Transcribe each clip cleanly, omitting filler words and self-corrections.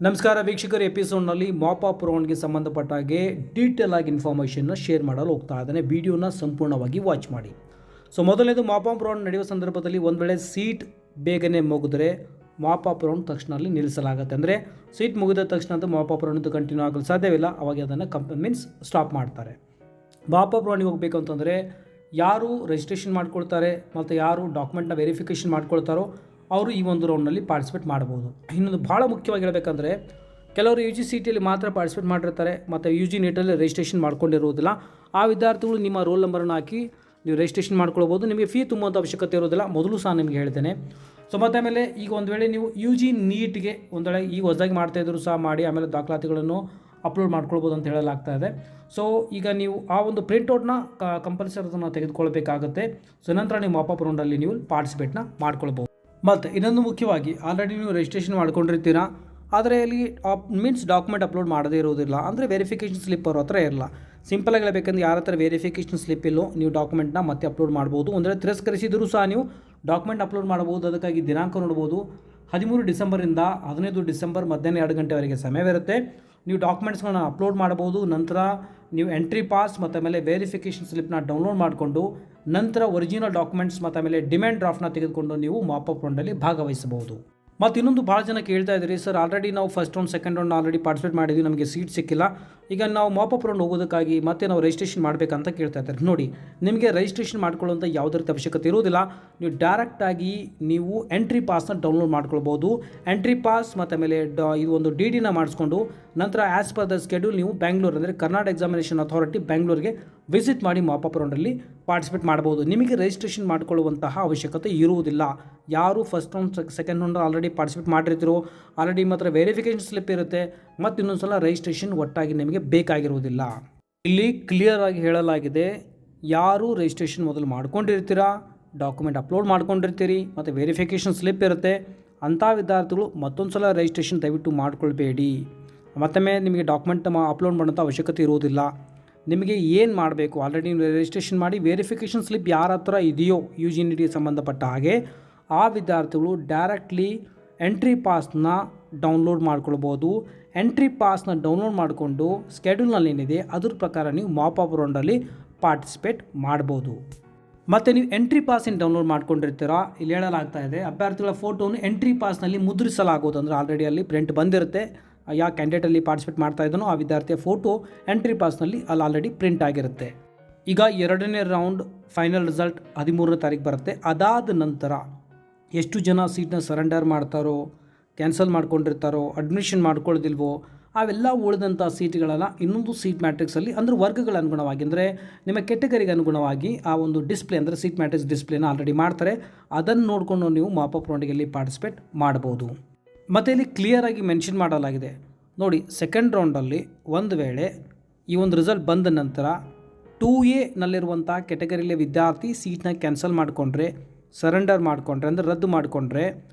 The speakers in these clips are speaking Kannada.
ನಮಸ್ಕಾರ ವೀಕ್ಷಕರು, ಎಪಿಸೋಡ್ನಲ್ಲಿ ಮಾಪ್ ಅಪ್ ರೌಂಡ್ಗೆ ಸಂಬಂಧಪಟ್ಟ ಹಾಗೆ ಡೀಟೇಲ್ ಆಗಿ ಇನ್ಫಾರ್ಮೇಷನ್ನ ಶೇರ್ ಮಾಡಲು ಹೋಗ್ತಾ ಇದ್ದಾನೆ. ವಿಡಿಯೋನ ಸಂಪೂರ್ಣವಾಗಿ ವಾಚ್ ಮಾಡಿ. ಸೊ ಮೊದಲನೇದು, ಮಾಪ್ ಅಪ್ ರೌಂಡ್ ನಡೆಯುವ ಸಂದರ್ಭದಲ್ಲಿ ಒಂದು ವೇಳೆ ಸೀಟ್ ಬೇಗನೆ ಮುಗಿದ್ರೆ ಮಾಪ್ ಅಪ್ ರೌಂಡ್ ತಕ್ಷಣ ನಿಲ್ಲಿಸಲಾಗುತ್ತೆ. ಅಂದರೆ ಸೀಟ್ ಮುಗಿದ ತಕ್ಷಣ ಅದು ಮಾಪ್ ಅಪ್ ರೌಂಡ್ ಕಂಟಿನ್ಯೂ ಆಗಲು ಸಾಧ್ಯವಿಲ್ಲ. ಅವಾಗ ಅದನ್ನು ಸ್ಟಾಪ್ ಮಾಡ್ತಾರೆ. ಮಾಪ್ ಅಪ್ ರೌಂಡಿಗೆ ಹೋಗಬೇಕು ಅಂತಂದರೆ ಯಾರು ರಿಜಿಸ್ಟ್ರೇಷನ್ ಮಾಡ್ಕೊಳ್ತಾರೆ ಮತ್ತು ಯಾರು ಡಾಕ್ಯುಮೆಂಟ್ನ ವೆರಿಫಿಕೇಷನ್ ಮಾಡ್ಕೊಳ್ತಾರೋ ಅವರು ಈ ಒಂದು ರೌಂಡ್ನಲ್ಲಿ ಪಾರ್ಟಿಸಿಪೇಟ್ ಮಾಡ್ಬೋದು. ಇನ್ನೊಂದು ಭಾಳ ಮುಖ್ಯವಾಗಿ ಹೇಳಬೇಕಂದ್ರೆ, ಕೆಲವರು ಯು ಜಿ ಸಿ ಟಿಯಲ್ಲಿ ಮಾತ್ರ ಪಾರ್ಟಿಸಿಪೇಟ್ ಮಾಡಿರ್ತಾರೆ ಮತ್ತು ಯು ಜಿ ನೀಟಲ್ಲಿ ರಿಜಿಸ್ಟ್ರೇಷನ್ ಮಾಡ್ಕೊಂಡಿರೋದಿಲ್ಲ. ಆ ವಿದ್ಯಾರ್ಥಿಗಳು ನಿಮ್ಮ ರೋಲ್ ನಂಬರನ್ನು ಹಾಕಿ ನೀವು ರಿಜಿಸ್ಟ್ರೇಷನ್ ಮಾಡ್ಕೊಳ್ಬೋದು. ನಿಮಗೆ ಫೀ ತುಂಬುವಂಥ ಅವಶ್ಯಕತೆ ಇರೋದಿಲ್ಲ, ಮೊದಲು ಸಹ ನಿಮಗೆ ಹೇಳ್ತೇನೆ. ಸೊ ಮತ್ತು ಆಮೇಲೆ ಈಗ ಒಂದು ವೇಳೆ ನೀವು ಯು ಜಿ ನೀಟ್ಗೆ ಒಂದು ವೇಳೆ ಈಗ ಹೊಸದಾಗಿ ಮಾಡ್ತಾಯಿದ್ರು ಸಹ ಮಾಡಿ ಆಮೇಲೆ ದಾಖಲಾತಿಗಳನ್ನು ಅಪ್ಲೋಡ್ ಮಾಡ್ಕೊಳ್ಬೋದು ಅಂತ ಹೇಳಲಾಗ್ತಾ ಇದೆ. ಸೊ ಈಗ ನೀವು ಆ ಒಂದು ಪ್ರಿಂಟೌಟ್ನ ಕಂಪಲ್ಸರಿ ಅದನ್ನು ತೆಗೆದುಕೊಳ್ಬೇಕಾಗುತ್ತೆ. ಸೊ ನಂತರ ನೀವು ಮಾಪ್ ಅಪ್ ರೌಂಡಲ್ಲಿ ನೀವು ಪಾರ್ಟಿಸಿಪೇಟ್ನ ಮಾಡ್ಕೊಳ್ಬೋದು. ಮತ್ತು ಇನ್ನೊಂದು ಮುಖ್ಯವಾಗಿ, ಆಲ್ರೆಡಿ ನೀವು ರಿಜಿಸ್ಟ್ರೇಷನ್ ಮಾಡ್ಕೊಂಡಿರ್ತೀರಾ, ಆದರೆ ಅಲ್ಲಿ ಡಾಕ್ಯುಮೆಂಟ್ ಅಪ್ಲೋಡ್ ಮಾಡದೇ ಇರೋದಿಲ್ಲ. ಅಂದರೆ ವೆರಿಫಿಕೇಷನ್ ಸ್ಲಿಪ್ ಅವ್ರ ಹತ್ರ ಇರಲ್ಲ. ಸಿಂಪಲಾಗಿ ಹೇಳಬೇಕಂದ್ರೆ ಯಾರ ಹತ್ರ ವೆರಿಫಿಕೇಷನ್ ಸ್ಲಿಪ್ ಇಲ್ಲೋ ನೀವು ಡಾಕ್ಯುಮೆಂಟ್ನ ಮತ್ತೆ ಅಪ್ಲೋಡ್ ಮಾಡ್ಬೋದು. ಒಂದು ವೇಳೆ ತಿರಸ್ಕರಿಸಿದರೂ ಸಹ ನೀವು ಡಾಕ್ಯುಮೆಂಟ್ ಅಪ್ಲೋಡ್ ಮಾಡ್ಬೋದು. ಅದಕ್ಕಾಗಿ ದಿನಾಂಕ ನೋಡ್ಬೋದು. 13 ಡಿಸೆಂಬರಿಂದ 15 ಡಿಸೆಂಬರ್ ಮಧ್ಯಾಹ್ನ 2 ಗಂಟೆವರೆಗೆ ಸಮಯವಿರುತ್ತೆ. ನೀವು ಡಾಕ್ಯುಮೆಂಟ್ಸ್ಗಳನ್ನ ಅಪ್ಲೋಡ್ ಮಾಡ್ಬೋದು. ನಂತರ ನೀವು ಎಂಟ್ರಿ ಪಾಸ್ ಮತ್ತು ಆಮೇಲೆ ವೆರಿಫಿಕೇಷನ್ ಸ್ಲಿಪ್ನ ಡೌನ್ಲೋಡ್ ಮಾಡಿಕೊಂಡು ನಂತರ ಒರಿಜಿನಲ್ ಡಾಕ್ಯುಮೆಂಟ್ಸ್ ಮತ್ತು ಆಮೇಲೆ ಡಿಮ್ಯಾಂಡ್ ಡ್ರಾಫ್ಟ್ನ ತೆಗೆದುಕೊಂಡು ನೀವು ಮಾಪ್ ಅಪ್ ರೌಂಡಲ್ಲಿ ಭಾಗವಹಿಸಬಹುದು. ಮತ್ತು ಇನ್ನೊಂದು ಭಾಳ ಜನ ಕೇಳ್ತಾ ಇದ್ದೀರಿ, ಸರ್ ಆಲ್ರೆಡಿ ನಾವು first round second round already participate ಮಾಡಿದ್ವಿ, ನಮಗೆ ಸೀಟ್ ಸಿಕ್ಕಿಲ್ಲ, ಈಗ ನಾವು ಮಾಪ್ ಅಪ್ ರೌಂಡ್ ಹೋಗೋದಕ್ಕಾಗಿ ಮತ್ತೆ ನಾವು ರಿಜಿಸ್ಟ್ರೇಷನ್ ಮಾಡಬೇಕಂತ ಕೇಳ್ತಾ ಇದ್ದಾರೆ. ನೋಡಿ, ನಿಮಗೆ ರಿಜಿಸ್ಟ್ರೇಷನ್ ಮಾಡ್ಕೊಳ್ಳೋಂಥ ಯಾವುದೇ ರೀತಿ ಅವಶ್ಯಕತೆ ಇರೋದಿಲ್ಲ. ನೀವು ಡೈರೆಕ್ಟಾಗಿ ನೀವು ಎಂಟ್ರಿ ಪಾಸ್ನ ಡೌನ್ಲೋಡ್ ಮಾಡ್ಕೊಳ್ಬೋದು. ಎಂಟ್ರಿ ಪಾಸ್ ಮತ್ತು ಆಮೇಲೆ ಇದು ಒಂದು ಡಿ ಡಿನ ಮಾಡಿಸ್ಕೊಂಡು ನಂತರ ಆ್ಯಸ್ ಪರ್ ದ ಸ್ಕೆಡ್ಯೂಲ್ ನೀವು ಬ್ಯಾಂಗ್ಳೂರು ಅಂದರೆ ಕರ್ನಾಟಕ ಎಕ್ಸಾಮಿನೇಷನ್ ಅಥಾರಿಟಿ ಬ್ಯಾಂಗ್ಳೂರಿಗೆ ವಿಸಿಟ್ ಮಾಡಿ ಮಾಪ್ ಅಪ್ ರೌಂಡಲ್ಲಿ ಪಾರ್ಟಿಸಿಪೇಟ್ ಮಾಡ್ಬೋದು. ನಿಮಗೆ ರಿಜಿಸ್ಟ್ರೇಷನ್ ಮಾಡ್ಕೊಳ್ಳುವಂತಹ ಅವಶ್ಯಕತೆ ಇರುವುದಿಲ್ಲ. ಯಾರು first round second round already participate ಮಾಡಿರ್ತೀರೋ, ಆಲ್ರೆಡಿ ಮಾತ್ರ ವೆರಿಫಿಕೇಷನ್ ಸ್ಲಿಪ್ ಇರುತ್ತೆ ಮತ್ತು ಇನ್ನೊಂದು ಸಲ ರಿಜಿಸ್ಟ್ರೇಷನ್ ಒಟ್ಟಾಗಿ ನಿಮಗೆ ಬೇಕಾಗಿರುವುದಿಲ್ಲ. ಇಲ್ಲಿ ಕ್ಲಿಯರ್ ಆಗಿ ಹೇಳಲಾಗಿದೆ, ಯಾರು ರಿಜಿಸ್ಟ್ರೇಷನ್ ಮೊದಲು ಮಾಡ್ಕೊಂಡಿರ್ತೀರಾ, ಡಾಕ್ಯುಮೆಂಟ್ ಅಪ್ಲೋಡ್ ಮಾಡ್ಕೊಂಡಿರ್ತೀರಿ ಮತ್ತು ವೆರಿಫಿಕೇಷನ್ ಸ್ಲಿಪ್ ಇರುತ್ತೆ, ಅಂಥ ವಿದ್ಯಾರ್ಥಿಗಳು ಮತ್ತೊಂದು ಸಲ ರಿಜಿಸ್ಟ್ರೇಷನ್ ದಯವಿಟ್ಟು ಮಾಡ್ಕೊಳ್ಬೇಡಿ. ಮತ್ತೊಮ್ಮೆ ನಿಮಗೆ ಡಾಕ್ಯುಮೆಂಟ್ ಅಪ್ಲೋಡ್ ಮಾಡೋಂಥ ಅವಶ್ಯಕತೆ ಇರುವುದಿಲ್ಲ. ನಿಮಗೆ ಏನು ಮಾಡಬೇಕು, ಆಲ್ರೆಡಿ ರಿಜಿಸ್ಟ್ರೇಷನ್ ಮಾಡಿ ವೆರಿಫಿಕೇಷನ್ ಸ್ಲಿಪ್ ಯಾರ ಹತ್ರ ಇದೆಯೋ ಯು ಜಿ ನಿಟಿಗೆ ಸಂಬಂಧಪಟ್ಟ ಹಾಗೆ ಆ ವಿದ್ಯಾರ್ಥಿಗಳು ಡೈರೆಕ್ಟ್ಲಿ ಎಂಟ್ರಿ ಪಾಸ್ನ ಡೌನ್ಲೋಡ್ ಮಾಡ್ಕೊಳ್ಬೋದು. ಎಂಟ್ರಿ ಪಾಸ್ನ ಡೌನ್ಲೋಡ್ ಮಾಡಿಕೊಂಡು ಸ್ಕೆಡ್ಯೂಲ್ನಲ್ಲಿ ಏನಿದೆ ಅದ್ರ ಪ್ರಕಾರ ನೀವು ಮಾಪ್ ಅಪ್ ರೌಂಡಲ್ಲಿ ಪಾರ್ಟಿಸಿಪೇಟ್ ಮಾಡ್ಬೋದು. ಮತ್ತು ನೀವು ಎಂಟ್ರಿ ಪಾಸಿನ ಡೌನ್ಲೋಡ್ ಮಾಡ್ಕೊಂಡಿರ್ತೀರಾ, ಇಲ್ಲಿ ಹೇಳಲಾಗ್ತಾ ಇದೆ ಅಭ್ಯರ್ಥಿಗಳ ಫೋಟೋನು ಎಂಟ್ರಿ ಪಾಸ್ನಲ್ಲಿ ಮುದ್ರಿಸಲಾಗೋದು. ಅಂದರೆ ಆಲ್ರೆಡಿ ಅಲ್ಲಿ ಪ್ರಿಂಟ್ ಬಂದಿರುತ್ತೆ, ಯಾವ ಕ್ಯಾಂಡಿಡೇಟಲ್ಲಿ ಪಾರ್ಟಿಸಿಪೇಟ್ ಮಾಡ್ತಾ ಇದ್ದಾನೋ ಆ ವಿದ್ಯಾರ್ಥಿಯ ಫೋಟೋ ಎಂಟ್ರಿ ಪಾಸ್ನಲ್ಲಿ ಅಲ್ಲಿ ಆಲ್ರೆಡಿ ಪ್ರಿಂಟ್ ಆಗಿರುತ್ತೆ. ಈಗ 2ನೇ ರೌಂಡ್ ಫೈನಲ್ ರಿಸಲ್ಟ್ 13ನೇ ತಾರೀಕು ಬರುತ್ತೆ. ಅದಾದ ನಂತರ ಎಷ್ಟು ಜನ ಸೀಟ್ನ ಸರೆಂಡರ್ ಮಾಡ್ತಾರೋ, ಕ್ಯಾನ್ಸಲ್ ಮಾಡ್ಕೊಂಡಿರ್ತಾರೋ, ಅಡ್ಮಿಷನ್ ಮಾಡ್ಕೊಳ್ಳೋದಿಲ್ವೋ, ಅವೆಲ್ಲ ಉಳಿದಂಥ ಸೀಟ್ಗಳೆಲ್ಲ ಇನ್ನೊಂದು ಸೀಟ್ ಮ್ಯಾಟ್ರಿಕ್ಸಲ್ಲಿ ಅಂದರೆ ವರ್ಗಗಳ ಅನುಗುಣವಾಗಿ ಅಂದರೆ ನಿಮ್ಮ ಕೆಟಗರಿಗೆ ಅನುಗುಣವಾಗಿ ಆ ಒಂದು ಡಿಸ್ಪ್ಲೇ ಅಂದರೆ ಸೀಟ್ ಮ್ಯಾಟ್ರಿಕ್ಸ್ ಡಿಸ್ಪ್ಲೇನ ಆಲ್ರೆಡಿ ಮಾಡ್ತಾರೆ. ಅದನ್ನು ನೋಡಿಕೊಂಡು ನೀವು ಮಾಪ್ ಅಪ್ ರೌಂಡಿಗೆ ಪಾರ್ಟಿಸಿಪೇಟ್ ಮಾಡ್ಬೋದು. ಮತ್ತು ಇಲ್ಲಿ ಕ್ಲಿಯರಾಗಿ ಮೆನ್ಷನ್ ಮಾಡಲಾಗಿದೆ ನೋಡಿ, ಸೆಕೆಂಡ್ ರೌಂಡಲ್ಲಿ ಒಂದು ವೇಳೆ ಈ ಒಂದು ರಿಸಲ್ಟ್ ಬಂದ ನಂತರ 2A ನಲ್ಲಿರುವಂಥ ಕೆಟಗರಿಯಲ್ಲಿ ವಿದ್ಯಾರ್ಥಿ ಸೀಟ್ನ ಕ್ಯಾನ್ಸಲ್ ಮಾಡಿಕೊಂಡ್ರೆ, ಸರೆಂಡರ್ ಮಾಡಿಕೊಂಡ್ರೆ ಅಂದರೆ ರದ್ದು ಮಾಡಿಕೊಂಡ್ರೆ,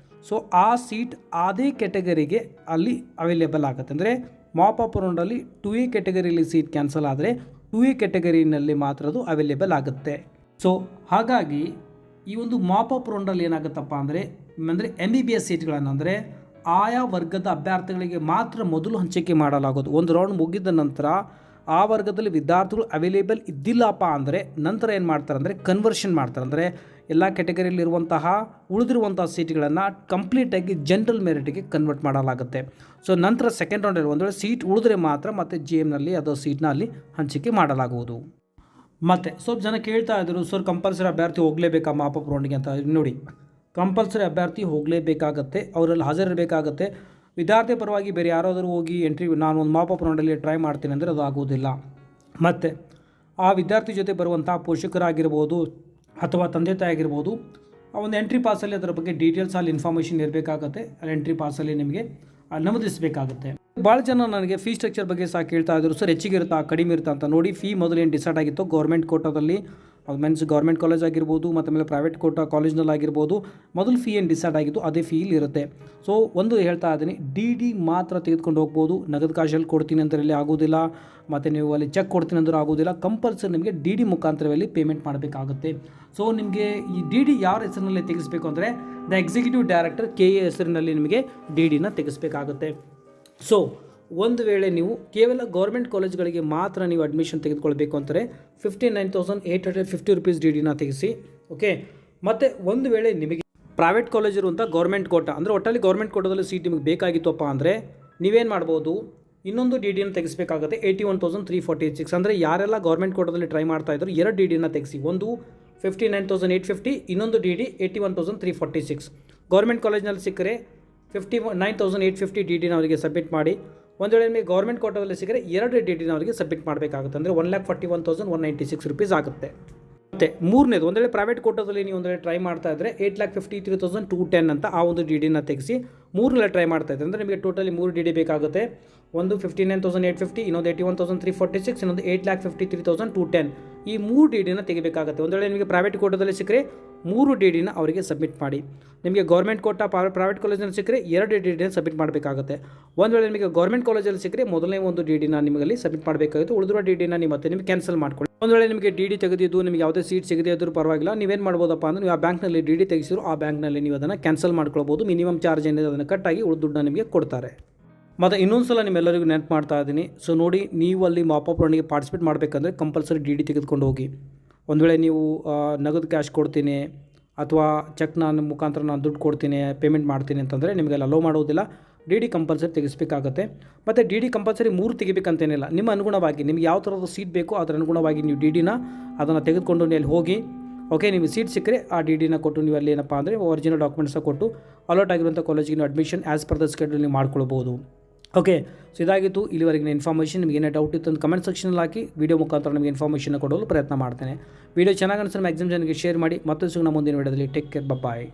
ಸೊ ಆ ಸೀಟ್ ಅದೇ ಕೆಟಗರಿಗೆ ಅಲ್ಲಿ ಅವೈಲೇಬಲ್ ಆಗುತ್ತೆ. ಅಂದರೆ ಮಾಪ್ ಅಪ್ ರೌಂಡಲ್ಲಿ 2A ಕೆಟಗರಿಯಲ್ಲಿ ಸೀಟ್ ಕ್ಯಾನ್ಸಲ್ ಆದರೆ 2A ಕೆಟಗರಿನಲ್ಲಿ ಮಾತ್ರ ಅದು ಅವೈಲೇಬಲ್ ಆಗುತ್ತೆ. ಸೊ ಹಾಗಾಗಿ ಈ ಒಂದು ಮಾಪ್ ಅಪ್ ರೌಂಡಲ್ಲಿ ಏನಾಗುತ್ತಪ್ಪ ಅಂದರೆ MBBS ಸೀಟ್ಗಳನ್ನು ಅಂದರೆ ಆಯಾ ವರ್ಗದ ಅಭ್ಯರ್ಥಿಗಳಿಗೆ ಮಾತ್ರ ಮೊದಲು ಹಂಚಿಕೆ ಮಾಡಲಾಗೋದು. ಒಂದು ರೌಂಡ್ ಮುಗಿದ ನಂತರ ಆ ವರ್ಗದಲ್ಲಿ ವಿದ್ಯಾರ್ಥಿಗಳು ಅವೈಲೇಬಲ್ ಇದ್ದಿಲ್ಲಪ್ಪ ಅಂದರೆ ನಂತರ ಏನು ಮಾಡ್ತಾರೆ ಅಂದರೆ ಕನ್ವರ್ಷನ್ ಮಾಡ್ತಾರೆ. ಅಂದರೆ ಎಲ್ಲ ಕೆಟಗರಿಯಲ್ಲಿರುವಂತಹ ಉಳಿದಿರುವಂಥ ಸೀಟ್ಗಳನ್ನು ಕಂಪ್ಲೀಟಾಗಿ ಜನರಲ್ ಮೆರಿಟಿಗೆ ಕನ್ವರ್ಟ್ ಮಾಡಲಾಗುತ್ತೆ. ಸೊ ನಂತರ ಸೆಕೆಂಡ್ ರೌಂಡಲ್ಲಿ ಒಂದು ವೇಳೆ ಸೀಟ್ ಉಳಿದ್ರೆ ಮಾತ್ರ ಮತ್ತು GMನಲ್ಲಿ ಅದು ಸೀಟ್ನ ಅಲ್ಲಿ ಹಂಚಿಕೆ ಮಾಡಲಾಗುವುದು. ಮತ್ತು ಸ್ವಲ್ಪ ಜನ ಕೇಳ್ತಾ ಇದ್ದರು, ಸರ್ ಕಂಪಲ್ಸರಿ ಅಭ್ಯರ್ಥಿ ಹೋಗಲೇಬೇಕಾ ಮಾಪ್ ಅಪ್ ರೌಂಡಿಗೆ ಅಂತ. ನೋಡಿ, ಕಂಪಲ್ಸರಿ ಅಭ್ಯರ್ಥಿ ಹೋಗಲೇಬೇಕಾಗತ್ತೆ, ಅವರಲ್ಲಿ ಹಾಜರಿರಬೇಕಾಗತ್ತೆ. ವಿದ್ಯಾರ್ಥಿ ಪರವಾಗಿ ಬೇರೆ ಯಾರಾದರೂ ಹೋಗಿ ನಾನು ಒಂದು ಮಾಪ್ ಅಪ್ ರೌಂಡಲ್ಲಿ ಟ್ರೈ ಮಾಡ್ತೀನಿ ಅಂದರೆ ಅದು ಆಗೋದಿಲ್ಲ. ಮತ್ತು ಆ ವಿದ್ಯಾರ್ಥಿ ಜೊತೆ ಬರುವಂಥ ಪೋಷಕರಾಗಿರ್ಬೋದು ಅಥವಾ ತಂದೆ ತಾಯಿ ಆಗಿರ್ಬೋದು, ಆ ಒಂದು ಎಂಟ್ರಿ ಪಾಸಲ್ಲಿ ಅದರ ಬಗ್ಗೆ ಡೀಟೇಲ್ಸ್ ಅಲ್ಲಿ ಇನ್ಫಾರ್ಮೇಷನ್ ಇರಬೇಕಾಗತ್ತೆ. ಅಲ್ಲಿ ಎಂಟ್ರಿ ಪಾಸಲ್ಲಿ ನಿಮಗೆ ನಮೂದಿಸಬೇಕಾಗುತ್ತೆ. ಭಾಳ ಜನ ನನಗೆ ಫೀ ಸ್ಟ್ರಕ್ಚರ್ ಬಗ್ಗೆ ಸಹ ಕೇಳ್ತಾ ಇದ್ರು, ಸರ್ ಹೆಚ್ಚಿಗೆ ಇರುತ್ತಾ ಕಡಿಮೆ ಇರುತ್ತಾ ಅಂತ. ನೋಡಿ, ಫೀ ಮೊದಲು ಏನು ಡಿಸೈಡ್ ಆಗಿತ್ತು ಗೌರ್ಮೆಂಟ್ ಕೋಟಾದಲ್ಲಿ, ಅದು ಮೀನ್ಸ್ ಗೌರ್ಮೆಂಟ್ ಕಾಲೇಜ್ ಆಗಿರ್ಬೋದು ಮತ್ತು ಆಮೇಲೆ ಪ್ರೈವೇಟ್ ಕೋಟಾ ಕಾಲೇಜ್ನಲ್ಲಿ ಆಗಿರ್ಬೋದು, ಮೊದಲು ಫೀ ಏನು ಡಿಸೈಡ್ ಆಗಿತ್ತು ಅದೇ ಫೀಲ್ ಇರುತ್ತೆ. ಸೊ ಒಂದು ಹೇಳ್ತಾ ಇದ್ದೀನಿ, DD ಮಾತ್ರ ತೆಗೆದುಕೊಂಡು ಹೋಗ್ಬೋದು. ನಗದು ಕಾಶಲ್ಲಿ ಕೊಡ್ತೀನಿ ಅಂತ ಇಲ್ಲಿ ಆಗೋದಿಲ್ಲ, ಮತ್ತು ನೀವು ಅಲ್ಲಿ ಚೆಕ್ ಕೊಡ್ತೀನಿ ಅಂದ್ರೆ ಆಗೋದಿಲ್ಲ. ಕಂಪಲ್ಸರಿ ನಿಮಗೆ DD ಮುಖಾಂತರದಲ್ಲಿ ಪೇಮೆಂಟ್ ಮಾಡಬೇಕಾಗುತ್ತೆ. ಸೊ ನಿಮಗೆ ಈ DD ಯಾರ ಹೆಸರಿನಲ್ಲಿ ತೆಗೆಸಬೇಕು ಅಂದರೆ ದ ಎಕ್ಸಿಕ್ಯೂಟಿವ್ ಡೈರೆಕ್ಟರ್ KA ಹೆಸರಿನಲ್ಲಿ ನಿಮಗೆ DDನ ತೆಗೆಸಬೇಕಾಗುತ್ತೆ. ಸೊ ಒಂದು ವೇಳೆ ನೀವು ಕೇವಲ ಗೌರ್ಮೆಂಟ್ ಕಾಲೇಜ್ಗಳಿಗೆ ಮಾತ್ರ ನೀವು ಅಡ್ಮಿಷನ್ ತೆಗೆದುಕೊಳ್ಬೇಕು ಅಂತಾರೆ 59,850 ರುಪೀಸ್ ಡಿ ಡಿನ ತೆಗೆಸಿ. ಓಕೆ, ಮತ್ತು ಒಂದು ವೇಳೆ ನಿಮಗೆ ಪ್ರೈವೇಟ್ ಕಾಲೇಜ್ ಇರುವಂಥ ಗೌರ್ಮೆಂಟ್ ಕೋಟಾ ಅಂದರೆ ಒಟ್ಟಲ್ಲಿ ಗೌರ್ಮೆಂಟ್ ಕೋಟಾದಲ್ಲಿ ಸೀಟ್ ನಿಮಗೆ ಬೇಕಾಗಿತ್ತಪ್ಪ ಅಂದರೆ ನೀವೇನು ಮಾಡ್ಬೋದು, ಇನ್ನೊಂದು ಡಿ ಡಿನ ತೆಗೆಸಬೇಕಾಗುತ್ತೆ 81,346. ಅಂದರೆ ಯಾರೆಲ್ಲ ಗೌರ್ಮೆಂಟ್ ಕೋಟಾದಲ್ಲಿ ಟ್ರೈ ಮಾಡ್ತಾ ಇದ್ರು 2 ಡಿ ಡಿನ ತೆಗೆಸಿ, ಒಂದು 59,850, ಇನ್ನೊಂದು ಡಿ ಡಿ 81,346. ಗೌರ್ಮೆಂಟ್ ಕಾಲೇಜ್ನಲ್ಲಿ ಸಿಕ್ಕರೆ 59,850 ಡಿ ಡಿನ ಅವರಿಗೆ ಸಬ್ಮಿಟ್ ಮಾಡಿ. ಒಂದು ವೇಳೆ ನಿಮಗೆ ಗೌರ್ಮೆಂಟ್ ಕೋಟಾದಲ್ಲಿ ಸಿಕ್ಕರೆ 2 ಡಿ ಡಿನ ಅವರಿಗೆ ಸಬ್ಮಿಟ್ ಮಾಡಬೇಕಾಗುತ್ತೆ, ಅಂದರೆ 1,41,196 ರುಪೀಸ್ ಆಗುತ್ತೆ. ಮತ್ತು ಮೂರನೇದು, ಒಂದು ವೇಳೆ ಪ್ರೈವೇಟ್ ಕೋಟಾದಲ್ಲಿ ನೀವು ಒಂದು ವೇಳೆ ಟ್ರೈ ಮಾಡ್ತಾ ಇದ್ದರೆ 8,53,210 ಅಂತ ಆ ಒಂದು ಡಿ ಡಿನ ತೆಗೆಸಿ 3 ಟ್ರೈ ಮಾಡ್ತಾ ಇದ್ದರೆ ಅಂದರೆ ನಿಮಗೆ ಟೋಟಲಿ 3 ಡಿ ಡಿ ಬೇಕಾಗುತ್ತೆ. ಒಂದು 59,850, ಇನ್ನೊಂದು 81,346, ಇನ್ನೊಂದು 8,53,210. ಈ 3 ಡಿ ಡಿನ ತೆಗಿಬೇಕಾಗುತ್ತೆ. ಒಂದು ವೇಳೆ ನಿಮಗೆ ಪ್ರೈವೇಟ್ ಕೋಟಾದಲ್ಲಿ ಸಿಕ್ಕರೆ 3 ಡಿ ಡಿನ ಅವರಿಗೆ ಸಬ್ಮಿಟ್ ಮಾಡಿ. ನಿಮಗೆ ಗೌರ್ಮೆಂಟ್ ಕೋಟಾ ಪ್ರೈವೇಟ್ ಕಾಲೇಜಲ್ಲಿ ಸಿಕ್ಕರೆ 2 ಡಿ ಡಿನ ಸಬ್ಮಿಟ್ ಮಾಡಬೇಕಾಗುತ್ತೆ. ಒಂದು ವೇಳೆ ನಿಮಗೆ ಗೌರ್ಮೆಂಟ್ ಕಾಲೇಜಲ್ಲಿ ಸಿಕ್ಕರೆ ಮೊದಲನೇ ಒಂದು ಡಿ ಡಿನ ನಿಮಗಲ್ಲಿ ಸಬ್ಮಿಟ್ ಮಾಡಬೇಕಾಗುತ್ತೆ. ಉಳಿದಿರೋ ಡಿ ಡಿನ ನಿಮಗೆ ಕ್ಯಾನ್ಸಲ್ ಮಾಡ್ಕೊಳ್ಳಿ. ಒಂದು ವೇಳೆ ನಿಮಗೆ ಡಿ ಡಿ ತೆಗೆದಿದ್ದು ನಿಮಗೆ ಯಾವುದೇ ಸೀಟ್ ಸಿಗದೇ ಇದ್ದರೂ ಪರವಾಗಿಲ್ಲ, ನೀವೇನು ಮಾಡ್ಬೋದಪ್ಪ ಅಂದರೆ ನೀವು ಆ ಬ್ಯಾಂಕ್ನಲ್ಲಿ ಡಿ ಡಿ ತೆಗೆಸಿದ್ರು ಆ ಬ್ಯಾಂಕ್ನಲ್ಲಿ ನೀವು ಅದನ್ನು ಕ್ಯಾನ್ಸಲ್ ಮಾಡ್ಕೊಳ್ಬೋದು. ಮಿನಿಮಮ್ ಚಾರ್ಜ್ ಏನಿದೆ ಅದನ್ನು ಕಟ್ಟಾಗಿ ಉಳಿದ ದುಡ್ಡನ್ನ ನಿಮಗೆ ಕೊಡ್ತಾರೆ. ಮತ್ತು ಇನ್ನೊಂದು ಸಲ ನಿಮ್ಮೆಲ್ಲರಿಗೂ ನೆನಪು ಮಾಡ್ತಾ ಇದ್ದೀನಿ. ಸೊ ನೋಡಿ, ನೀವು ಅಲ್ಲಿ ಮಾಪಪ್ ರೌಂಡಿಗೆ ಪಾರ್ಟಿಸಿಪೇಟ್ ಮಾಡಬೇಕಂದ್ರೆ ಕಂಪಲ್ಸರಿ ಡಿ ಡಿ ತೆಗೆದುಕೊಂಡು ಹೋಗಿ. ಒಂದು ವೇಳೆ ನೀವು ನಗದು ಕ್ಯಾಶ್ ಕೊಡ್ತೀನಿ ಅಥವಾ ಚೆಕ್ನ ಮುಖಾಂತರ ನಾನು ದುಡ್ಡು ಕೊಡ್ತೀನಿ ಪೇಮೆಂಟ್ ಮಾಡ್ತೀನಿ ಅಂತಂದರೆ ನಿಮಗೆಲ್ಲ ಅಲೋ ಮಾಡೋದಿಲ್ಲ. ಡಿ ಡಿ ಕಂಪಲ್ಸರಿ ತೆಗೆಸಬೇಕಾಗುತ್ತೆ. ಮತ್ತು ಡಿ ಡಿ ಕಂಪಲ್ಸರಿ 3 ತೆಗಿಬೇಕಂತೇನಿಲ್ಲ, ನಿಮ್ಮ ಅನುಗುಣವಾಗಿ ನಿಮ್ಗೆ ಯಾವ ಥರದ ಸೀಟ್ ಬೇಕೋ ಅದರ ಅನುಗುಣವಾಗಿ ನೀವು ಡಿ ಡಿನ ಅದನ್ನು ತೆಗೆದುಕೊಂಡು ನೀವು ಅಲ್ಲಿ ಹೋಗಿ. ಓಕೆ, ನಿಮಗೆ ಸೀಟ್ ಸಿಕ್ಕರೆ ಆ ಡಿ ಡಿನ ಕೊಟ್ಟು ನೀವು ಅಲ್ಲಿ ಏನಪ್ಪ ಅಂದರೆ ಒರಿಜಿನಲ್ ಡಾಕ್ಯುಮೆಂಟ್ಸ ಕೊಟ್ಟು ಅಲಾಟ್ ಆಗಿರುವಂಥ ಕಾಲೇಜಿಗೆ ನೀವು admission as per the schedule ನೀವು ಮಾಡ್ಕೊಳ್ಬೋದು. ಓಕೆ, ಸೊ ಇದಾಗಿತ್ತು ಇಲ್ಲಿವರೆಗಿನ ಇನ್ಫಾರ್ಮೇಷನ್. ನಿಮಗೆ ಏನೇ ಡೌಟ್ ಇತ್ತು ಅಂತ ಕಮೆಂಟ್ ಸೆಕ್ಷನಲ್ಲಿ ಹಾಕಿ, ವಿಡಿಯೋ ಮುಖಾಂತರ ನಿಮಗೆ ಇನ್ಫಾರ್ಮೇಷನ್ ಕೊಡಲು ಪ್ರಯತ್ನ ಮಾಡ್ತೇನೆ. ವಿಡಿಯೋ ಚೆನ್ನಾಗಿ ಅನಿಸಿದ್ರೆ ಮ್ಯಾಕ್ಸಿಮಮ್ ಜನರಿಗೆ ಶೇರ್ ಮಾಡಿ. ಮತ್ತೆ ಸಿಗೋಣ ಮುಂದಿನ ವಿಡಿಯೋದಲ್ಲಿ. ಟೇಕ್ ಕೇರ್, ಬಾಯ್.